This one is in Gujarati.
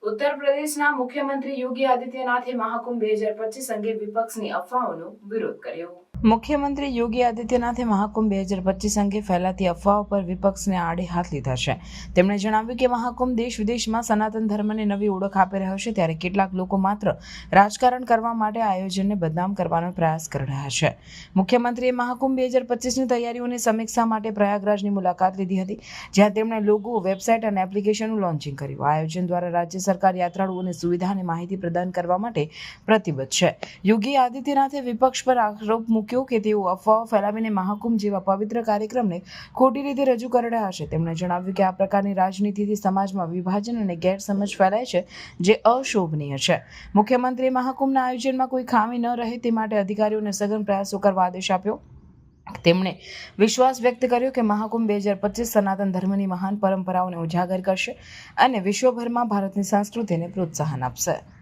ઉત્તર પ્રદેશના મુખ્યમંત્રી યોગી આદિત્યનાથે મહાકુંભ 2025 અંગે વિપક્ષની અફવાઓનો વિરોધ કર્યો। મુખ્યમંત્રી યોગી આદિત્યનાથે મહાકુંભ 2025 અંગે ફેલાતી અફવાઓ પર વિપક્ષને આડે હાથ લીધા છે। તેમણે જણાવ્યું કે મહાકુંભ દેશ વિદેશમાં સનાતન ધર્મને નવી ઓળખ આપી રહ્યો છે, ત્યારે કેટલાક લોકો માત્ર રાજકારણ કરવા માટે આયોજનને બદનામ કરવાનો પ્રયાસ કરી રહ્યા છે। મુખ્યમંત્રીએ મહાકુંભ 2025ની તૈયારીઓની સમીક્ષા માટે પ્રયાગરાજની મુલાકાત લીધી હતી, જ્યાં તેમણે લોગો, વેબસાઇટ અને એપ્લિકેશનનું લોન્ચિંગ કર્યું। આયોજન દ્વારા રાજ્ય સરકાર યાત્રાળુઓને સુવિધા અને માહિતી પ્રદાન કરવા માટે પ્રતિબદ્ધ છે। યોગી આદિત્યનાથે વિપક્ષ પર આરોપ મૂક્યો કે તેઓ અફવાઓ ફેલાવીને મહાકુંભ જેવા પવિત્ર કાર્યક્રમને ખોટી રીતે રજૂ કરી રહ્યા છે। તેમણે જણાવ્યું કે આ પ્રકારની રાજનીતિથી સમાજમાં વિભાજન અને ગેરસમજ ફેલાય છે, જે અશોભનીય છે। મુખ્યમંત્રીએ મહાકુંભના આયોજનમાં કોઈ ખામી ન રહે તે માટે અધિકારીઓને સઘન પ્રયાસો કરવા આદેશ આપ્યો। તેમણે વિશ્વાસ વ્યક્ત કર્યો કે મહાકુંભ 2025 સનાતન ધર્મની મહાન પરંપરાઓને ઉજાગર કરશે અને વિશ્વભરમાં ભારતની સંસ્કૃતિને પ્રોત્સાહન આપશે।